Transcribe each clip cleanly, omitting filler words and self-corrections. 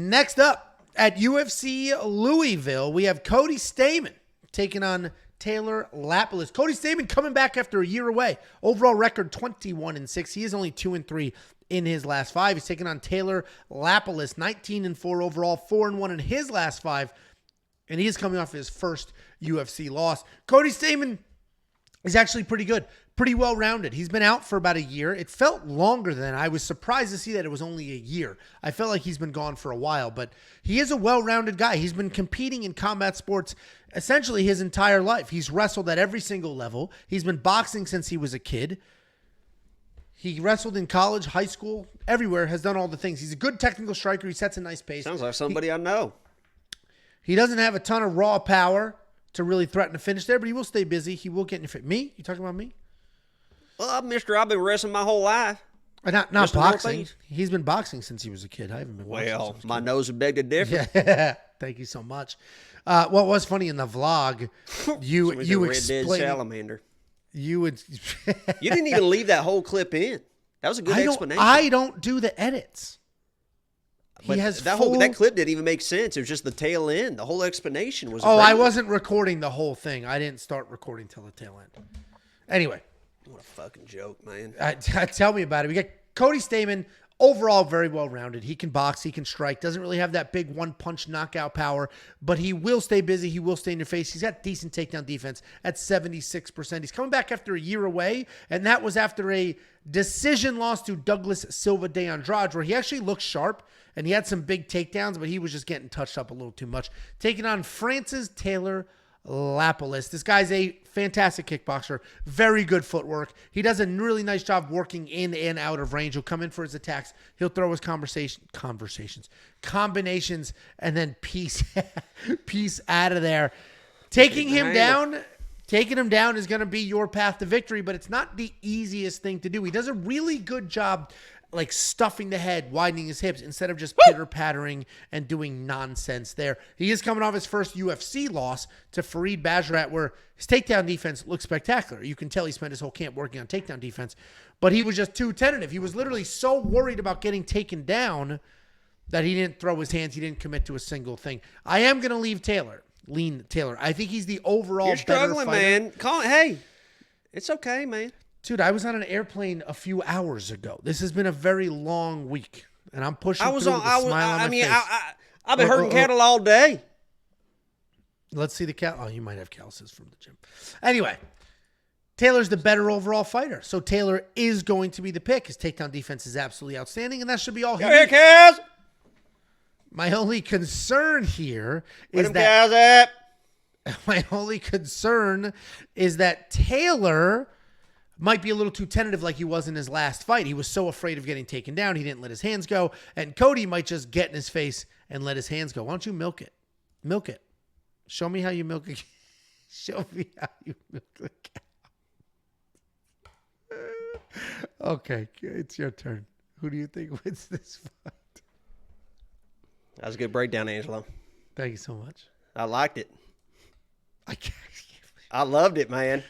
Next up at UFC Louisville, we have Cody Stamann taking on Taylor Lapilus. Cody Stamann coming back after a year away. Overall record 21-6. He is only 2-3 in his last 5. He's taking on Taylor Lapilus, 19-4 overall, 4-1 in his last 5. And he is coming off his first UFC loss. Cody Stamann is actually pretty good, pretty well-rounded. He's been out for about a year. It felt longer than I was surprised to see that it was only a year. I felt like he's been gone for a while, but he is a well-rounded guy. He's been competing in combat sports essentially his entire life. He's wrestled at every single level. He's been boxing since he was a kid. He wrestled in college, high school, everywhere, has done all the things. He's a good technical striker. He sets a nice pace. Sounds like somebody I know. He doesn't have a ton of raw power to really threaten to finish there, but he will stay busy. He will get in your fit. Me? You talking about me? Well, mister, I've been wrestling my whole life. Not boxing. He's been boxing since he was a kid. I haven't been boxing. Well, my nose would beg to differ. Yeah. Thank you so much. What was funny in the vlog, you explained salamander. You didn't even leave that whole clip in. That was a good explanation. I don't do the edits. But that clip didn't even make sense. It was just the tail end. The whole explanation was. I wasn't recording the whole thing. I didn't start recording till the tail end. Anyway, what a fucking joke, man. Tell me about it. We got Cody Stamann. Overall, very well-rounded. He can box. He can strike. Doesn't really have that big one-punch knockout power, but he will stay busy. He will stay in your face. He's got decent takedown defense at 76%. He's coming back after a year away, and that was after a decision loss to Douglas Silva de Andrade, where he actually looked sharp, and he had some big takedowns, but he was just getting touched up a little too much. Taking on Francis Taylor Lapilus. This guy's a fantastic kickboxer. Very good footwork. He does a really nice job working in and out of range. He'll come in for his attacks. He'll throw his combinations, and then piece out of there. Taking him down is going to be your path to victory, but it's not the easiest thing to do. He does a really good job like stuffing the head, widening his hips, instead of just pitter-pattering and doing nonsense there. He is coming off his first UFC loss to Farid Basharat, where his takedown defense looks spectacular. You can tell he spent his whole camp working on takedown defense, but he was just too tentative. He was literally so worried about getting taken down that he didn't throw his hands. He didn't commit to a single thing. I am going to lean Taylor. I think he's the overall better fighter. You're struggling, man. Hey, it's okay, man. Dude, I was on an airplane a few hours ago. This has been a very long week, and I'm pushing through with a smile on my face. I've been hurting cattle all day. Let's see the cal. Oh, you might have calluses from the gym. Anyway, Taylor's the better overall fighter, so Taylor is going to be the pick. His takedown defense is absolutely outstanding, and that should be all he needs. My only concern here is that Taylor might be a little too tentative like he was in his last fight. He was so afraid of getting taken down, he didn't let his hands go. And Cody might just get in his face and let his hands go. Why don't you milk it? Milk it. Show me how you milk it. Show me how you milk the cow. Okay, it's your turn. Who do you think wins this fight? That was a good breakdown, Angelo. Thank you so much. I liked it. I loved it, man.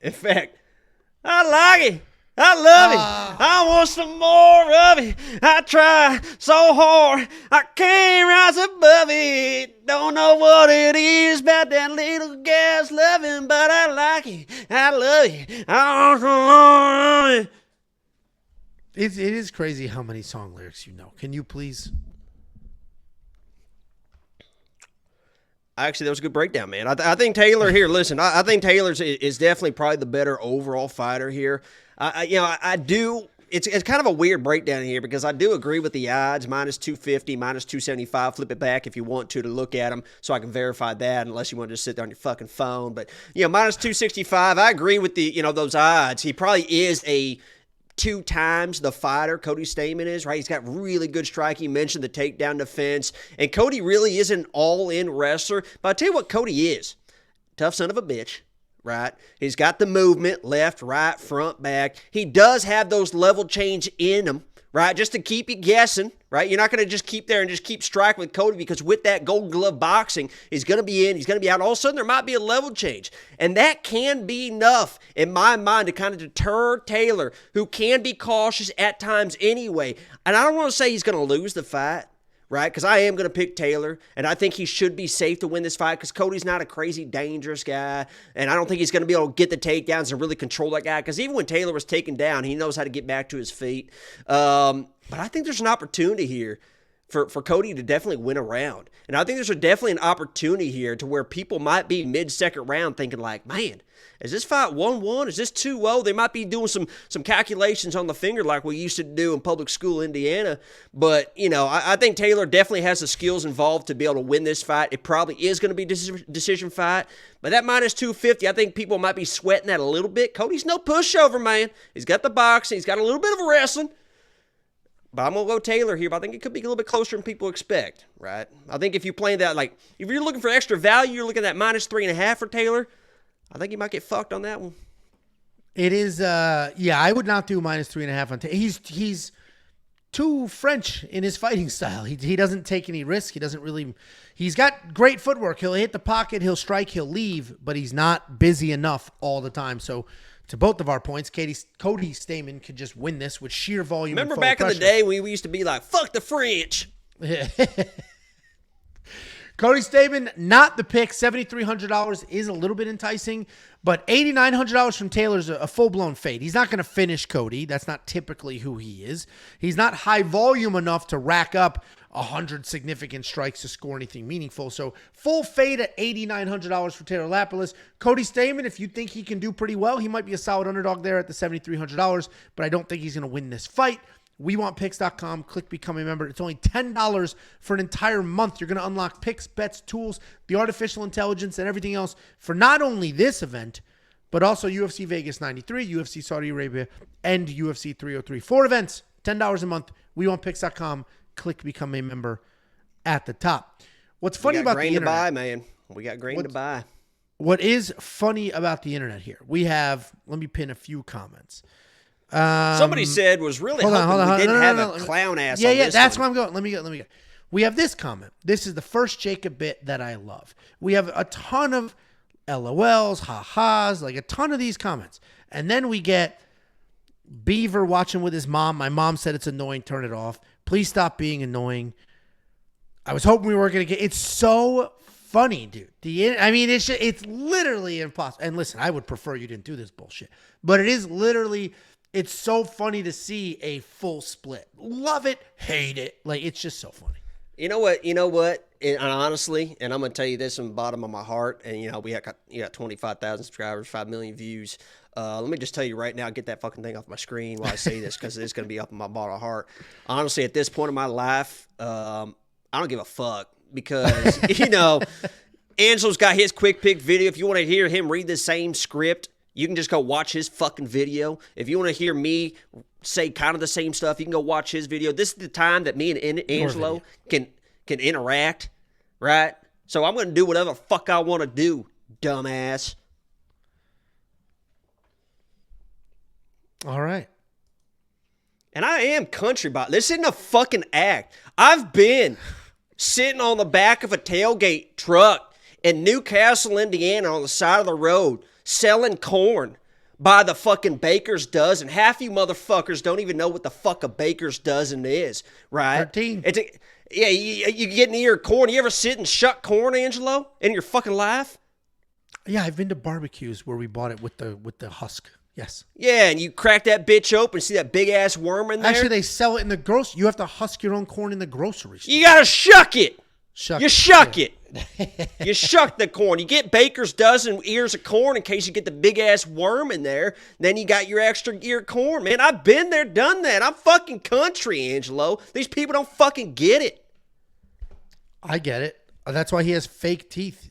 In fact, I like it. I love it. I want some more of it. I try so hard. I can't rise above it. Don't know what it is about that little girl's loving, but I like it. I love it. I want some more of it. It is crazy how many song lyrics you know. Can you please? Actually, that was a good breakdown, man. I think Taylor here. Listen, I think Taylor's is definitely probably the better overall fighter here. I do. It's kind of a weird breakdown here because I do agree with the odds, minus 250, minus 275. Flip it back if you want to look at them so I can verify that, unless you want to just sit there on your fucking phone. But minus 265. I agree with those odds. He probably is a 2 times the fighter Cody Stamann is, right? He's got really good striking. You mentioned the takedown defense. And Cody really is an all-in wrestler. But I'll tell you what Cody is. Tough son of a bitch, right? He's got the movement, left, right, front, back. He does have those level change in him, right? Just to keep you guessing, right? You're not going to just keep there and just keep striking with Cody, because with that gold glove boxing, he's going to be in, he's going to be out. All of a sudden, there might be a level change. And that can be enough, in my mind, to kind of deter Taylor, who can be cautious at times anyway. And I don't want to say he's going to lose the fight, right? Because I am going to pick Taylor, and I think he should be safe to win this fight because Cody's not a crazy dangerous guy, and I don't think he's going to be able to get the takedowns and really control that guy because even when Taylor was taken down, he knows how to get back to his feet. But I think there's an opportunity here for Cody to definitely win a round. And I think there's definitely an opportunity here to where people might be mid-second round thinking like, man, is this fight 1-1? Is this 2-0? They might be doing some calculations on the finger like we used to do in public school Indiana. But, you know, I think Taylor definitely has the skills involved to be able to win this fight. It probably is going to be a decision fight. But that minus 250, I think people might be sweating that a little bit. Cody's no pushover, man. He's got the boxing. He's got a little bit of a wrestling. But I'm going to go Taylor here, but I think it could be a little bit closer than people expect, right? I think if you play that, like, if you're looking for extra value, you're looking at minus 3.5 for Taylor. I think he might get fucked on that one. It is, yeah, I would not do minus 3.5 on Taylor. He's too French in his fighting style. He doesn't take any risk. He's got great footwork. He'll hit the pocket, he'll strike, he'll leave, but he's not busy enough all the time. So, to both of our points, Cody Stamann could just win this with sheer volume. Remember back in the day when we used to be like, fuck the French. Cody Stamann, not the pick. $7,300 is a little bit enticing, but $8,900 from Taylor's a full-blown fade. He's not going to finish Cody. That's not typically who he is. He's not high volume enough to rack up 100 significant strikes to score anything meaningful. So full fade at $8,900 for Taylor Lapilus. Cody Stamann, if you think he can do pretty well, he might be a solid underdog there at the $7,300, but I don't think he's going to win this fight. WeWantPicks.com. Click Become a Member. It's only $10 for an entire month. You're going to unlock picks, bets, tools, the artificial intelligence, and everything else for not only this event, but also UFC Vegas 93, UFC Saudi Arabia, and UFC 303. 4 events, $10 a month. WeWantPicks.com. Click Become a Member at the top. What's funny about the internet? We got grain to buy, man. We got grain to buy. What is funny about the internet here? We have, let me pin a few comments. Somebody said was really hoping we didn't have a clown ass. Yeah, that's where I'm going. Let me go. We have this comment. This is the first Jacob bit that I love. We have a ton of LOLs, ha-has, like a ton of these comments. And then we get Beaver watching with his mom. My mom said it's annoying. Turn it off. Please stop being annoying. I was hoping we were going to get... It's so funny, dude. It's literally impossible. And listen, I would prefer you didn't do this bullshit. But it is literally... It's so funny to see a full split. Love it, hate it. Like, it's just so funny. You know what? And honestly, and I'm going to tell you this from the bottom of my heart, and, you know, you got 25,000 subscribers, 5 million views. Let me just tell you right now, get that fucking thing off my screen while I say this because it's going to be up in my bottom of my heart. Honestly, at this point in my life, I don't give a fuck because, you know, Angelo's got his quick pick video. If you want to hear him read the same script, you can just go watch his fucking video. If you want to hear me say kind of the same stuff, you can go watch his video. This is the time that me and Angelo can interact, right? So I'm going to do whatever the fuck I want to do, dumbass. All right. And I am country, but this isn't a fucking act. I've been sitting on the back of a tailgate truck in Newcastle, Indiana on the side of the road selling corn by the fucking baker's dozen. Half you motherfuckers don't even know what the fuck a baker's dozen is, right? 13. Yeah, you get near corn. You ever sit and shuck corn, Angelo, in your fucking life? Yeah, I've been to barbecues where we bought it with the husk. Yes. Yeah, and you crack that bitch open, see that big ass worm in there? Actually, they sell it in the grocery. You have to husk your own corn in the grocery store. You gotta shuck it. Shuck it. You shuck the corn. You get baker's dozen ears of corn in case you get the big ass worm in there. Then you got your extra ear corn. Man, I've been there, done that. I'm fucking country, Angelo. These people don't fucking get it. I get it. That's why he has fake teeth.